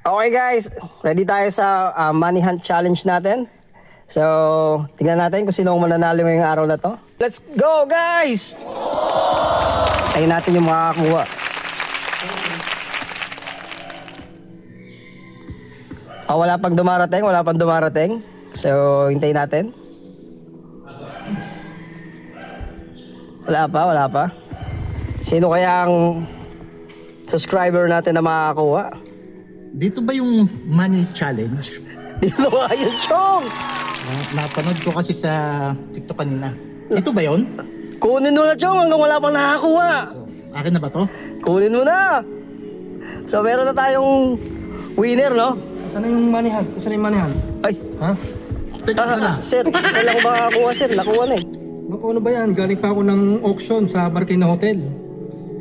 Okay guys, ready tayo sa money hunt challenge natin. So, tingnan natin kung sino ang mananalo ngayong araw na to. Let's go guys! Tayo natin yung makakakuha. Wala pang dumarating. So, hintayin natin. Wala pa. Sino kaya ang subscriber natin na makakakuha? Dito ba yung money challenge? Dito nga yun, Chong! Napanood ko kasi sa TikTok kanina. Ito ba yun? Kunin mo na, Chong, hanggang wala pang nakakakuha. So, akin na ba to? Kunin mo na! So, meron na tayong winner, no? Saan yung money hunt? Saan yung money hunt? Ay, Ha? Teka na. sir, isa lang ba makakuha, sir? Nakuha na eh. Naku, ano ba yan? Galing pa ako ng auction sa Barkina Hotel.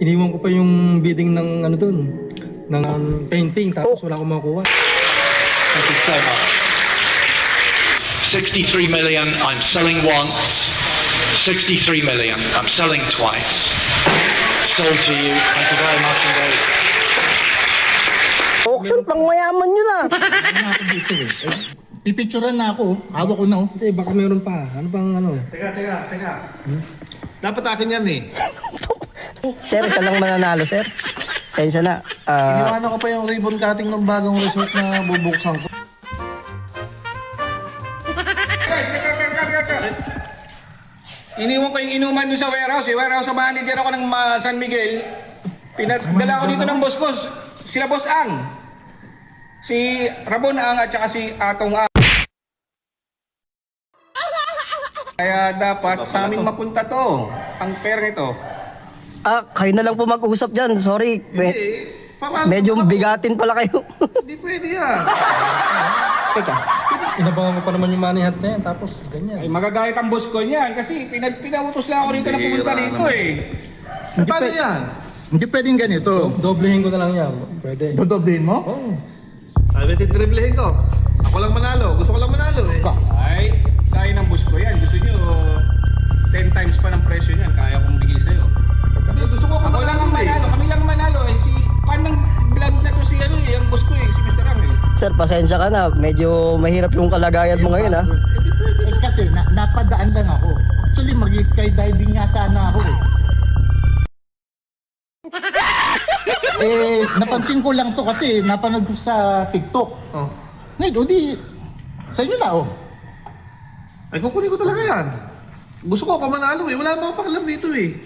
Iniwan ko pa yung bidding ng ano dun, ng painting, tapos wala akong makuha. Thank you so much. 63 million, I'm selling once. 63 million, I'm selling twice. Sold to you. Thank you very much indeed. Auction, pang mayaman yun ah. Ano na ako dito eh. Pipicturean na ako. Hawak ko na oh. Hindi, baka meron pa. Ano bang ano? Teka. Dapat akin yan eh. Sir, isa lang mananalo, sir. Sensya na. Iniwanan ko pa yung ribbon cutting ng bagong resort na bubuksan ko. Iniwan ko yung inuman doon sa warehouse. Warehouse sa manager ako ng San Miguel. Pinadala ko dito ng boss ko. Sila Boss Ang. Si Rabon Ang at saka si Atong Ang. Kaya dapat sa amin mapunta to. Ang pair nito. Kayo na lang po mag-usap dyan. Sorry. Medyo bigatin pala kayo. Hindi pwede yan. Teka. Inabangan ko pa naman yung money hunt na yan, tapos ganyan. Ay, magagalit ang boss ko niyan kasi pinautos lang ako dito na pumunta dito eh. Paano yan? Hindi pwedeng ganito. Doblehin ko na lang yan. Pwede. Dodoblehin mo? Oh. Sabi titriblehin ko. Ako lang manalo. Gusto ko lang manalo eh. Ay, kaya ng boss ko yan. Gusto nyo 10 times pa ng presyo niyan. Kaya kong bigay sa'yo. Hindi, gusto ko Ako lang ang manalo, kami lang ang manalo eh. Si pan ng vlog na to si ano eh, ang boss ko eh, si Mr. Ram eh. Sir, pasensya ka na. Medyo mahirap yung kalagayan mo ngayon, ha? Eh kasi napadaan lang ako. Actually mag-skydiving nga sana ako eh. Napansin ko lang to kasi napanood ko sa TikTok. Oh. Ngayon, o di, sa inyo na oh. Ay, kukunin ko talaga yan. Gusto ko ako manalo eh. Wala namang pakialam dito eh.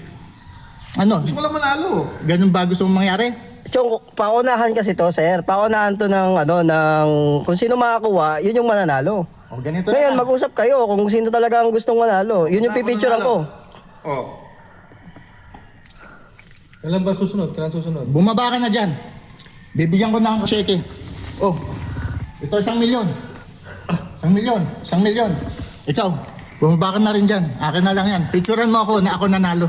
Ano? Gusto ko lang manalo. Ganun ba gusto mong mangyari? Chong, paunahan kasi to, sir. Paunahan to ng, kung sino makakuha, yun yung mananalo. O ganito Ngayon, na. mag-usap kayo kung sino talaga ang gustong manalo. Yun yung pipicturean ko. Oh. Kailan ba susunod? Bumaba ka na dyan. Bibigyan ko na ang cheque. Oh, ito 1 milyon. 1 milyon. 1 milyon. Ikaw, bumaba ka na rin dyan. Akin na lang yan. Picturean mo ako na ako nanalo.